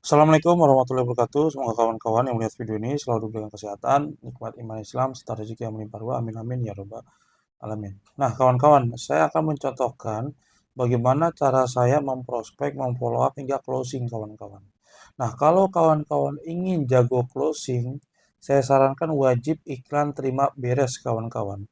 Assalamualaikum warahmatullahi wabarakatuh. Semoga kawan-kawan yang melihat video ini selalu diberikan kesehatan, nikmat iman Islam, serta rezeki yang melimpah ruah. Amin amin ya robbal alamin. Nah, kawan-kawan, saya akan mencontohkan bagaimana cara saya memprospek, memfollow up hingga closing kawan-kawan. Nah, kalau kawan-kawan ingin jago closing, saya sarankan wajib iklan terima beres kawan-kawan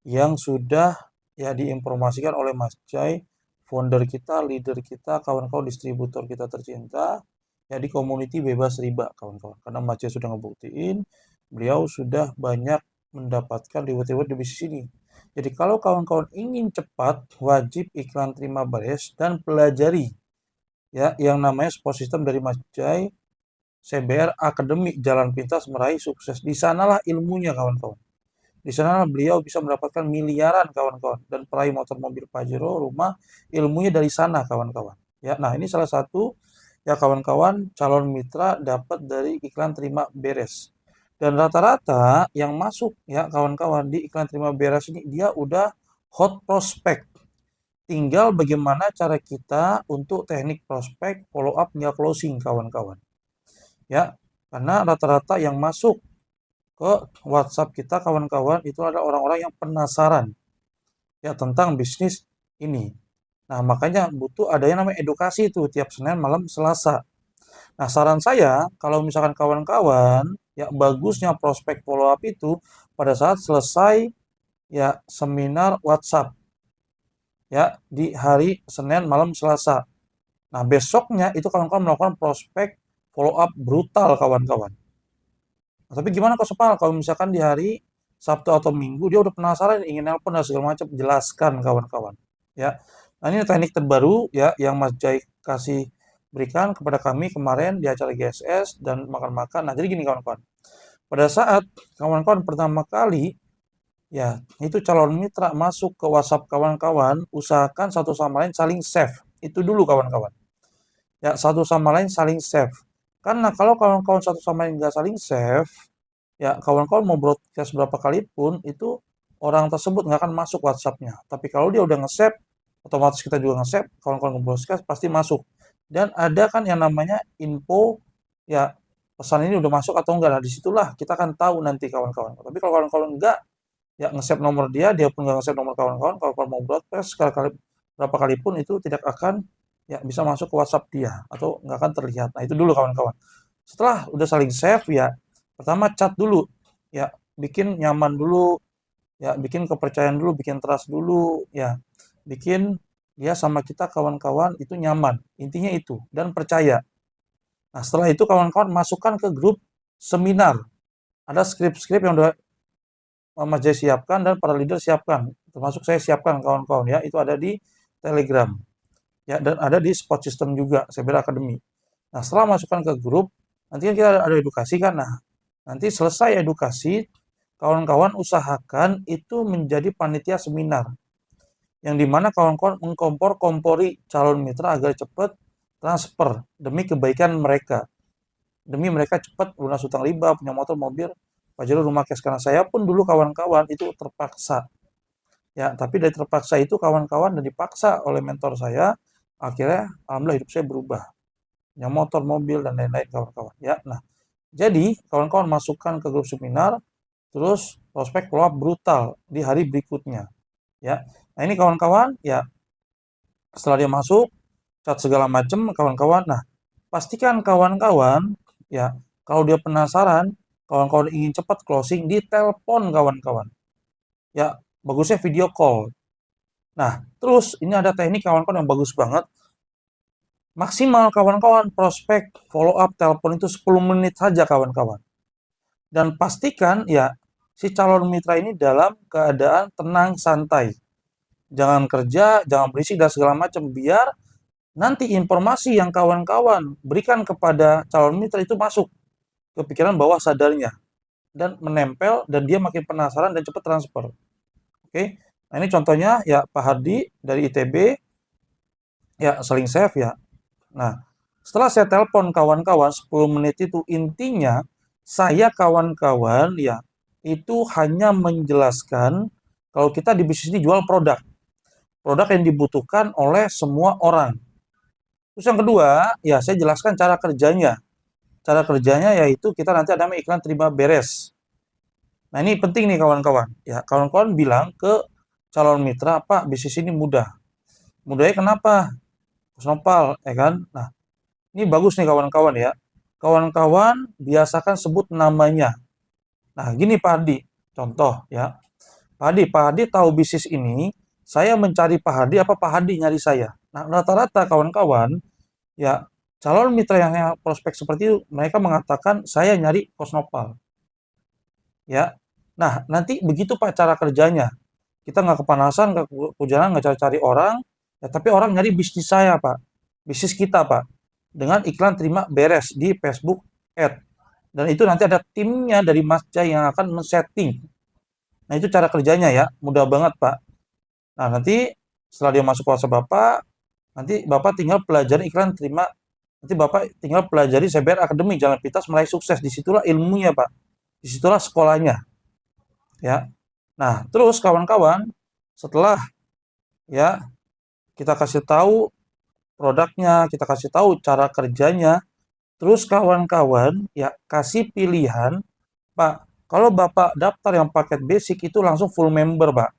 yang sudah ya diinformasikan oleh Mas Jai, founder kita, leader kita, kawan-kawan distributor kita tercinta, ya di community bebas riba kawan-kawan. Karena Mas Jai sudah ngebuktiin, beliau sudah banyak mendapatkan reward-reward di bisnis ini. Jadi kalau kawan-kawan ingin cepat, wajib iklan terima beres dan pelajari ya yang namanya support system dari Mas Jai, CBR Akademi Jalan Pintas Meraih Sukses. Di sanalah ilmunya kawan-kawan. Di sana beliau bisa mendapatkan miliaran kawan-kawan dan peraih motor mobil Pajero rumah ilmunya dari sana kawan-kawan. Ya, nah ini salah satu ya kawan-kawan calon mitra dapat dari iklan terima beres. Dan rata-rata yang masuk ya kawan-kawan di iklan terima beres ini dia udah hot prospect. Tinggal bagaimana cara kita untuk teknik prospek, follow up hingga closing kawan-kawan. Ya, karena rata-rata yang masuk ke WhatsApp kita kawan-kawan itu ada orang-orang yang penasaran ya tentang bisnis ini. Nah, makanya butuh ada yang namanya edukasi itu tiap Senin malam Selasa. Nah, saran saya kalau misalkan kawan-kawan ya bagusnya prospek follow up itu pada saat selesai ya seminar WhatsApp ya di hari Senin malam Selasa. Nah, besoknya itu kawan-kawan melakukan prospek follow up brutal kawan-kawan. Nah, tapi gimana Kak Sepal kalau misalkan di hari Sabtu atau Minggu dia udah penasaran ingin nelpon dan segala macam, jelaskan kawan-kawan. Ya. Nah, ini teknik terbaru ya yang Mas Jai kasih berikan kepada kami kemarin di acara GSS dan makan-makan. Nah, jadi gini kawan-kawan. Pada saat kawan-kawan pertama kali ya, itu calon mitra masuk ke WhatsApp kawan-kawan, usahakan satu sama lain saling save. Itu dulu kawan-kawan. Ya, satu sama lain saling save. Karena kalau kawan-kawan satu sama lain nggak saling save, ya kawan-kawan mau broadcast berapa kali pun itu orang tersebut nggak akan masuk WhatsApp-nya. Tapi kalau dia udah nge-save, otomatis kita juga nge-save, kawan-kawan nge-broadcast pasti masuk. Dan ada kan yang namanya info, ya pesan ini udah masuk atau enggak. Nah disitulah kita akan tahu nanti kawan-kawan. Tapi kalau kawan-kawan enggak, ya nge-save nomor dia, dia pun nggak nge-save nomor kawan-kawan, kalau mau broadcast sekali-kali berapa kali pun itu tidak akan ya bisa masuk ke WhatsApp dia atau nggak akan terlihat. Nah itu dulu kawan-kawan. Setelah udah saling save ya, pertama chat dulu, ya bikin nyaman dulu, ya bikin kepercayaan dulu, bikin trust dulu, ya bikin dia sama kita kawan-kawan itu nyaman. Intinya itu dan percaya. Nah setelah itu kawan-kawan masukkan ke grup seminar. Ada skrip-skrip yang udah Mas Jai siapkan dan para leader siapkan, termasuk saya siapkan kawan-kawan ya, itu ada di Telegram ya dan ada di Spot System juga, Cyber Academy. Nah, setelah masukkan ke grup, nanti kan kita ada edukasi kan. Nah, nanti selesai edukasi, kawan-kawan usahakan itu menjadi panitia seminar yang dimana kawan-kawan mengkompor-kompori calon mitra agar cepat transfer demi kebaikan mereka. Demi mereka cepat lunas hutang riba, punya motor, mobil, Pajero, rumah cash. Karena saya pun dulu kawan-kawan itu terpaksa. Ya, tapi dari terpaksa itu kawan-kawan dan dipaksa oleh mentor saya, akhirnya alhamdulillah hidup saya berubah. Punya motor, mobil, dan lain-lain kawan-kawan. Ya, nah, jadi kawan-kawan masukkan ke grup seminar, terus prospek follow up brutal di hari berikutnya. Ya, nah ini kawan-kawan, ya setelah dia masuk, chat segala macam kawan-kawan. Nah, pastikan kawan-kawan, ya kalau dia penasaran, kawan-kawan ingin cepat closing, di telepon kawan-kawan. Ya, bagusnya video call. Nah, terus ini ada teknik kawan-kawan yang bagus banget. Maksimal kawan-kawan prospek follow up telepon itu 10 menit saja kawan-kawan. Dan pastikan ya si calon mitra ini dalam keadaan tenang santai. Jangan kerja, jangan berisik dan segala macam biar nanti informasi yang kawan-kawan berikan kepada calon mitra itu masuk ke pikiran bawah sadarnya dan menempel dan dia makin penasaran dan cepat transfer. Oke. Nah, ini contohnya ya Pak Hardi dari ITB ya saling save ya. Nah, setelah saya telepon kawan-kawan 10 menit itu intinya saya kawan-kawan ya itu hanya menjelaskan kalau kita di bisnis ini jual produk. Produk yang dibutuhkan oleh semua orang. Terus yang kedua, ya saya jelaskan cara kerjanya. Cara kerjanya yaitu kita nanti ada iklan terima beres. Nah ini penting nih kawan-kawan. Ya kawan-kawan bilang ke calon mitra, Pak bisnis ini mudah. Mudahnya kenapa? Snopal, ya kan? Nah ini bagus nih kawan-kawan ya. Kawan-kawan biasakan sebut namanya. Nah gini Pak Hadi, contoh ya. Pak Hadi tahu bisnis ini, saya mencari Pak Hadi, apa Pak Hadi nyari saya? Nah rata-rata kawan-kawan, ya calon mitra yang prospek seperti itu, mereka mengatakan saya nyari Kosnopal. Ya, nah nanti begitu Pak cara kerjanya. Kita nggak kepanasan, nggak kehujanan, nggak cari-cari orang, ya, tapi orang nyari bisnis saya Pak, bisnis kita Pak, dengan iklan terima beres di Facebook Ad. Dan itu nanti ada timnya dari Mas Jai yang akan men-setting. Nah itu cara kerjanya ya, mudah banget Pak. Nah nanti setelah dia masuk kuasa Bapak, nanti Bapak tinggal pelajari iklan terima, nanti Bapak tinggal pelajari CBR Academy, Jalan Pintas Meraih Sukses. Disitulah ilmunya Pak, disitulah sekolahnya ya. Nah terus kawan-kawan, setelah ya kita kasih tahu produknya, kita kasih tahu cara kerjanya, terus kawan-kawan ya kasih pilihan, Pak, kalau Bapak daftar yang paket basic itu langsung full member Pak,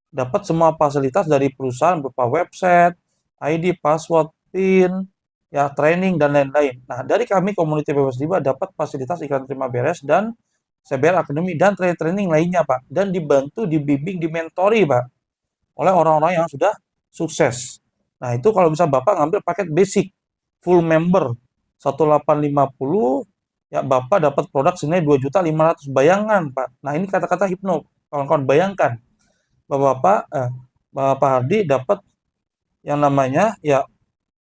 dapat semua fasilitas dari perusahaan berupa website, ID, password, PIN, ya training dan lain-lain. Nah, dari kami Komuniti Bebas Riba dapat fasilitas iklan terima beres dan CBR Academy dan training lainnya, Pak. Dan dibantu, dibimbing, dimentori, Pak, oleh orang-orang yang sudah sukses. Nah, itu kalau bisa Bapak ngambil paket basic, full member, 1850, ya Bapak dapat produk senilai 2.500.000. Bayangkan, Pak. Nah, ini kata-kata hipno. Kawan-kawan bayangkan, Bapak Hardi dapat yang namanya ya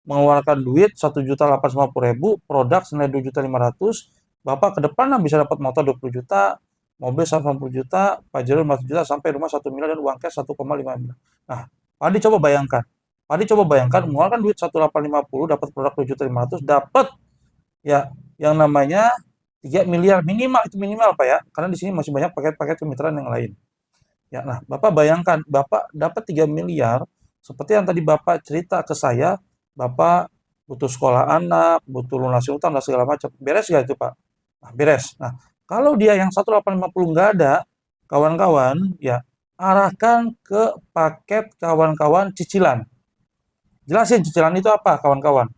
mengeluarkan duit 1.850.000, produk senilai 2.500.000, Bapak ke depan bisa dapat motor 20 juta, mobil 150 juta, Pajero 50 juta, sampai rumah 1 miliar dan uang cash 1,5 miliar. Nah, Pak Hadi coba bayangkan. Pak Hadi coba bayangkan mengeluarkan duit 1.850, dapat produk 2.500.000, dapat ya yang namanya 3 miliar minimal, itu minimal Pak ya, karena di sini masih banyak paket-paket kemitraan yang lain. Ya, nah, Bapak bayangkan, Bapak dapat 3 miliar, seperti yang tadi Bapak cerita ke saya, Bapak butuh sekolah anak, butuh lunasi utang, dan segala macam. Beres nggak itu, Pak? Nah, beres. Nah, kalau dia yang 1.850 nggak ada, kawan-kawan, ya, arahkan ke paket kawan-kawan cicilan. Jelasin cicilan itu apa, kawan-kawan.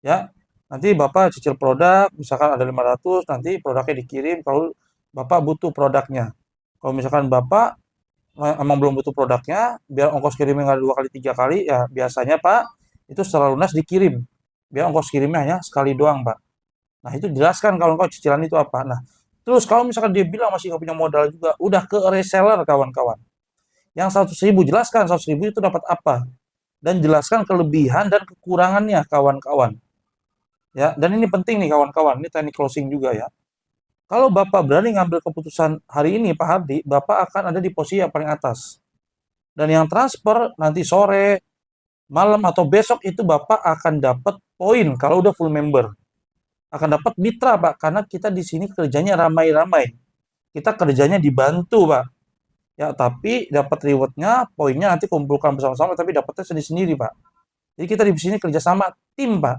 Ya, nanti Bapak cicil produk, misalkan ada 500, nanti produknya dikirim, kalau Bapak butuh produknya. Kalau misalkan Bapak emang belum butuh produknya, biar ongkos kirimnya nggak 2 kali 3 kali, ya biasanya Pak itu secara lunas dikirim, biar ongkos kirimnya hanya sekali doang Pak. Nah itu jelaskan kawan-kawan cicilan itu apa. Nah terus kalau misalkan dia bilang masih nggak punya modal juga, udah ke reseller kawan-kawan. Yang 100.000 jelaskan 100.000 itu dapat apa, dan jelaskan kelebihan dan kekurangannya kawan-kawan. Ya, dan ini penting nih kawan-kawan, ini teknik closing juga ya. Kalau Bapak berani ngambil keputusan hari ini Pak Hardi, Bapak akan ada di posisi yang paling atas. Dan yang transfer nanti sore, malam atau besok itu Bapak akan dapat poin kalau udah full member. Akan dapat mitra Pak, karena kita di sini kerjanya ramai-ramai. Kita kerjanya dibantu Pak. Ya, tapi dapat rewardnya, poinnya nanti kumpulkan bersama-sama, tapi dapatnya sendiri-sendiri Pak. Jadi kita di sini kerjasama tim Pak.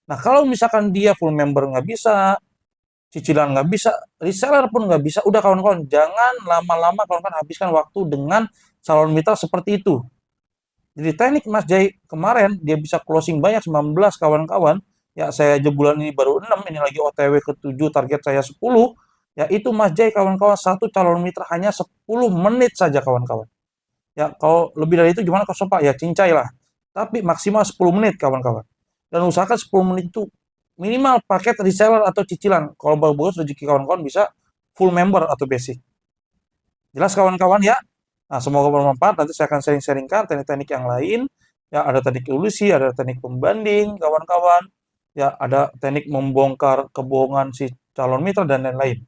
Nah kalau misalkan dia full member nggak bisa, cicilan nggak bisa, reseller pun nggak bisa, udah kawan-kawan jangan lama-lama kawan-kawan habiskan waktu dengan calon mitra seperti itu. Jadi teknik Mas Jai kemarin dia bisa closing banyak 19 kawan-kawan. Ya saya aja bulan ini baru 6, ini lagi OTW ke 7, target saya 10. Ya itu Mas Jai kawan-kawan, satu calon mitra hanya 10 menit saja kawan-kawan. Ya kalau lebih dari itu gimana kalau Pak? Ya cincai lah. Tapi maksimal 10 menit kawan-kawan. Dan usahakan 10 menit itu minimal paket reseller atau cicilan. Kalau bagus rezeki kawan-kawan bisa full member atau basic. Jelas kawan-kawan ya? Nah, semoga bermanfaat. Nanti saya akan sharing-sharingkan teknik-teknik yang lain. Ya, ada teknik ilusi, ada teknik pembanding, kawan-kawan. Ya, ada teknik membongkar kebohongan si calon mitra dan lain-lain.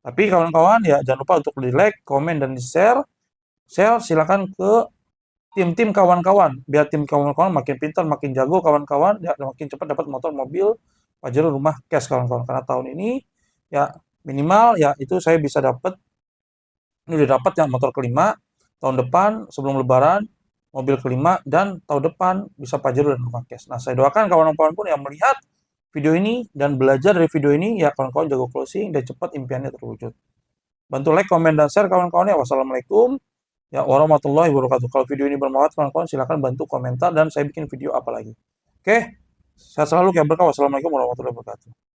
Tapi kawan-kawan ya jangan lupa untuk di like, komen, dan di share. Share silakan ke tim-tim kawan-kawan. Biar tim kawan-kawan makin pintar, makin jago kawan-kawan. Ya, makin cepat dapat motor, mobil, Pajero, rumah, cash kawan-kawan. Karena tahun ini ya minimal ya itu saya bisa dapat, ini udah dapat yang motor kelima, tahun depan sebelum lebaran mobil kelima, dan tahun depan bisa Pajero dan rumah cash. Nah, saya doakan kawan-kawan pun yang melihat video ini dan belajar dari video ini, ya kawan-kawan jago closing dan cepat impiannya terwujud. Bantu like, komen, dan share kawan-kawan ya. Wassalamualaikum ya warahmatullahi wabarakatuh. Kalau video ini bermanfaat kawan-kawan silahkan bantu komentar dan saya bikin video apa lagi. Oke, sehat selalu, kayak berkah. Wassalamualaikum warahmatullahi wabarakatuh.